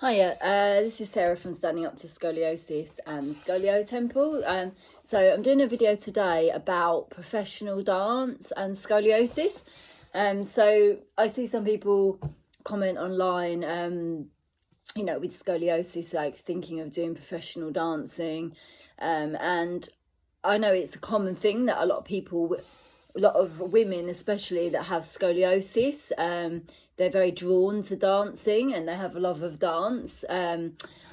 Hiya, this is Sarah from Standing Up to Scoliosis and Scolio Temple. So I'm doing a video today about professional dance and scoliosis. So I see some people comment online, with scoliosis, like thinking of doing professional dancing. And I know it's a common thing that a lot of women especially that have scoliosis, they're very drawn to dancing and they have a love of dance. I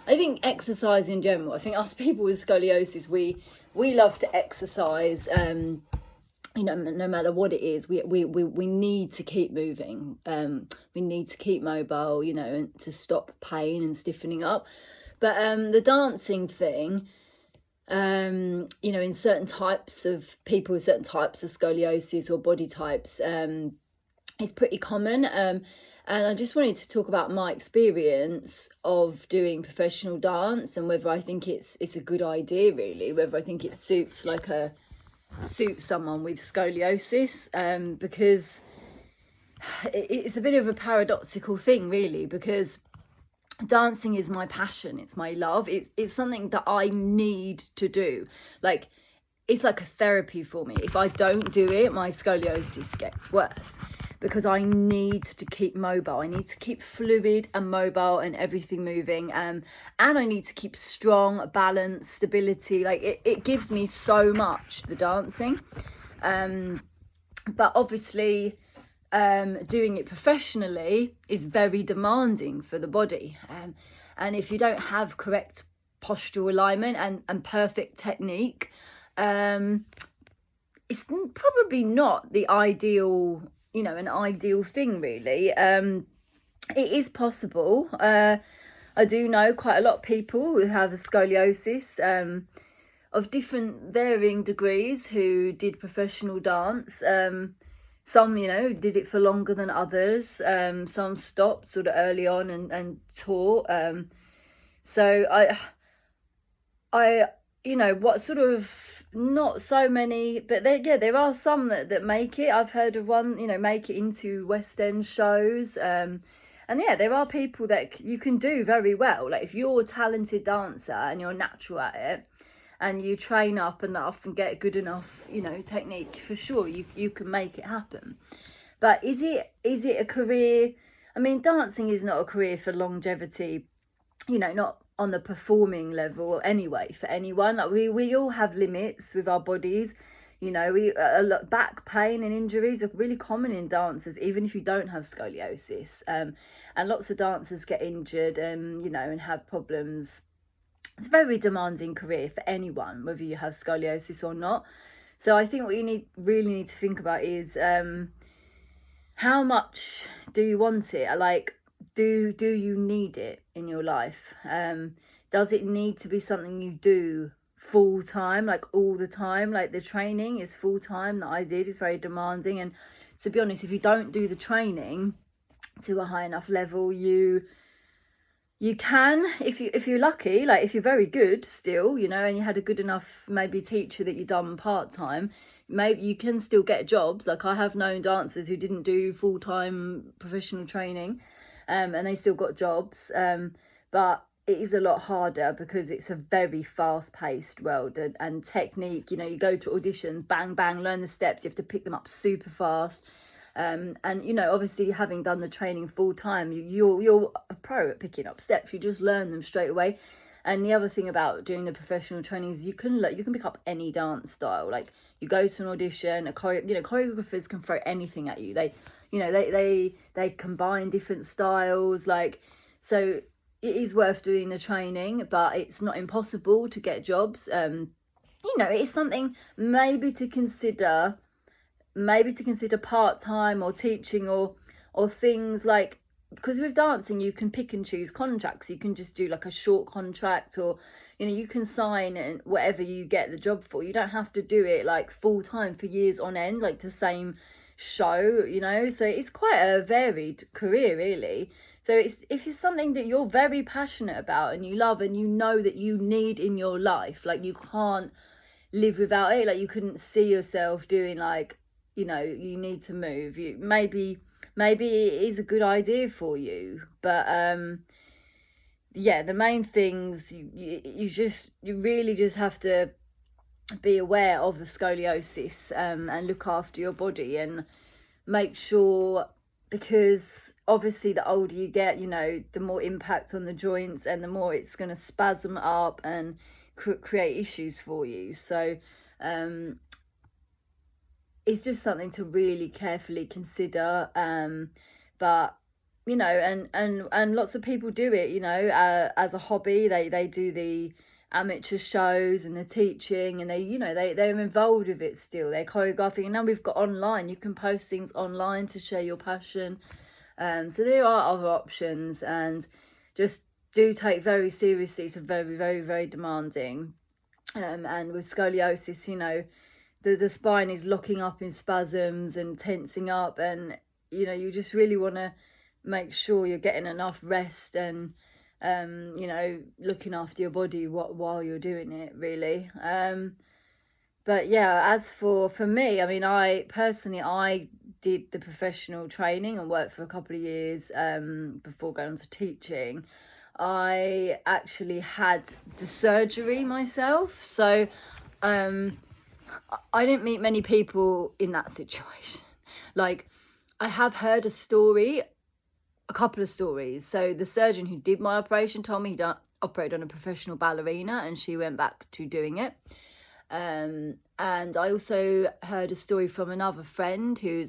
think exercise in general, I think us people with scoliosis, we love to exercise. No matter what it is, we need to keep moving. We need to keep mobile, and to stop pain and stiffening up. But the dancing thing, in certain types of people with certain types of scoliosis or body types, it's pretty common. And I just wanted to talk about my experience of doing professional dance and whether I think it's a good idea, really, whether I think it suits someone with scoliosis, because it's a bit of a paradoxical thing, really, because dancing is my passion, it's my love, it's something that I need to do. Like, it's like a therapy for me. If I don't do it, my scoliosis gets worse because I need to keep mobile. I need to keep fluid and mobile and everything moving. And I need to keep strong, balance, stability. Like it gives me so much, the dancing. But obviously, doing it professionally is very demanding for the body. And if you don't have correct postural alignment and perfect technique, it's probably not the ideal, an ideal thing, really. It is possible. I do know quite a lot of people who have scoliosis, of different varying degrees, who did professional dance. Some, did it for longer than others. Some stopped sort of early on and taught. So I what sort of, not so many, but there are some that make it. I've heard of one, make it into West End shows. And there are people that you can do very well. Like, if you're a talented dancer and you're natural at it and you train up enough and get good enough, technique, for sure you can make it happen. But is it a career? I mean, dancing is not a career for longevity, not on the performing level anyway, for anyone. Like, we all have limits with our bodies. Back pain and injuries are really common in dancers, even if you don't have scoliosis. And lots of dancers get injured and have problems. It's a very demanding career for anyone, whether you have scoliosis or not. So I think what you really need to think about is, how much do you want it? Like, do you need it in your life? Does it need to be something you do full time, like all the time? Like, the training is full time that I did is very demanding. And to be honest, if you don't do the training to a high enough level, you can, if you're lucky, like if you're very good still, and you had a good enough maybe teacher that you done part-time, maybe you can still get jobs. Like, I have known dancers who didn't do full-time professional training, and they still got jobs. But it is a lot harder because it's a very fast-paced world, and technique, you go to auditions, bang, bang, learn the steps, you have to pick them up super fast. And obviously, having done the training full time, you're a pro at picking up steps. You just learn them straight away. And the other thing about doing the professional training is you can pick up any dance style. Like, you go to an audition, choreographers can throw anything at you. They combine different styles. Like, so it is worth doing the training, but it's not impossible to get jobs. It's something maybe to consider part-time or teaching or things like, because with dancing you can pick and choose contracts. You can just do like a short contract, or you can sign and whatever you get the job for. You don't have to do it like full-time for years on end, like the same show, so it's quite a varied career, really. So if it's something that you're very passionate about and you love and that you need in your life, like, you can't live without it, like you couldn't see yourself doing, like, you need to move, maybe it is a good idea for you. But yeah, the main things you really just have to be aware of the scoliosis, and look after your body and make sure, because obviously the older you get, the more impact on the joints and the more it's going to spasm up and create issues for you. So it's just something to really carefully consider. But and lots of people do it, as a hobby. They do the amateur shows and the teaching, and they're involved with it still. They're choreographing, and now we've got online, you can post things online to share your passion. So there are other options, and just do take very seriously. It's a very, very, very demanding. And with scoliosis, the spine is locking up in spasms and tensing up, and you just really want to make sure you're getting enough rest and looking after your body while you're doing it, really. But yeah, as for me, I mean, I did the professional training and worked for a couple of years before going on to teaching. I actually had the surgery myself, so I didn't meet many people in that situation. Like, I have heard a couple of stories. So the surgeon who did my operation told me he'd operated on a professional ballerina, and she went back to doing it. And I also heard a story from another friend who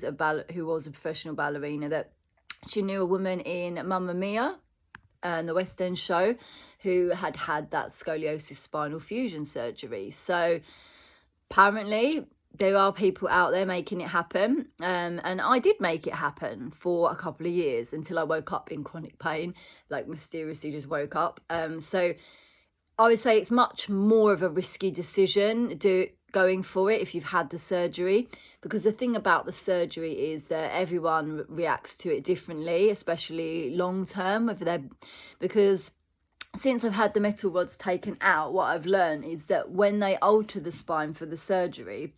was a professional ballerina, that she knew a woman in Mamma Mia and the West End show who had that scoliosis spinal fusion surgery. So apparently there are people out there making it happen, and I did make it happen for a couple of years until I woke up in chronic pain, like mysteriously just woke up. So I would say it's much more of a risky decision going for it if you've had the surgery, because the thing about the surgery is that everyone reacts to it differently, especially long term because since I've had the metal rods taken out, what I've learned is that when they alter the spine for the surgery,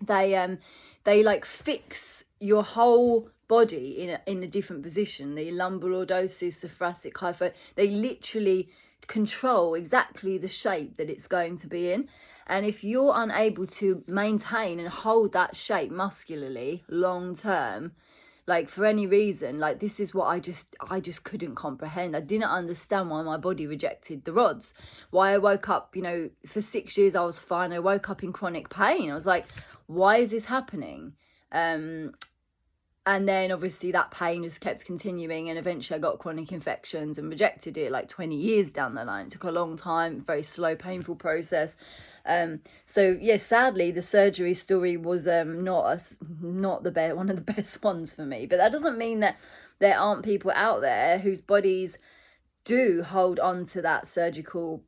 they like fix your whole body in a different position. The lumbar lordosis, the thoracic hypho, they literally control exactly the shape that it's going to be in. And if you're unable to maintain and hold that shape muscularly long term, like for any reason, like this is what I just couldn't comprehend. I didn't understand why my body rejected the rods, why I woke up, for 6 years I was fine, I woke up in chronic pain. I was like, why is this happening? And then obviously that pain just kept continuing, and eventually I got chronic infections and rejected it like 20 years down the line. It took a long time, very slow, painful process. So yeah, sadly the surgery story was not the best, one of the best ones for me. But that doesn't mean that there aren't people out there whose bodies do hold on to that surgical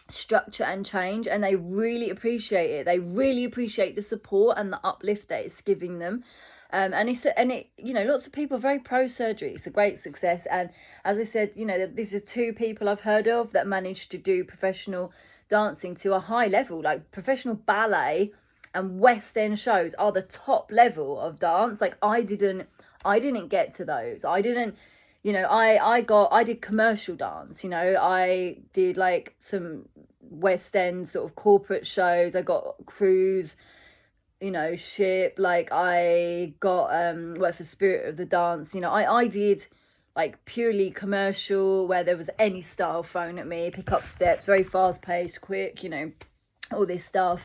structure and change, and they really appreciate it. They really appreciate the support and the uplift that it's giving them. And lots of people are very pro surgery. It's a great success. And as I said, these are two people I've heard of that managed to do professional dancing to a high level. Like professional ballet and West End shows are the top level of dance. Like I didn't get to those. I didn't, I did commercial dance. I did like some West End sort of corporate shows. I got cruise, ship. Like I got worked for Spirit of the Dance. I did like purely commercial, where there was any style thrown at me, pick up steps, very fast paced, quick, all this stuff.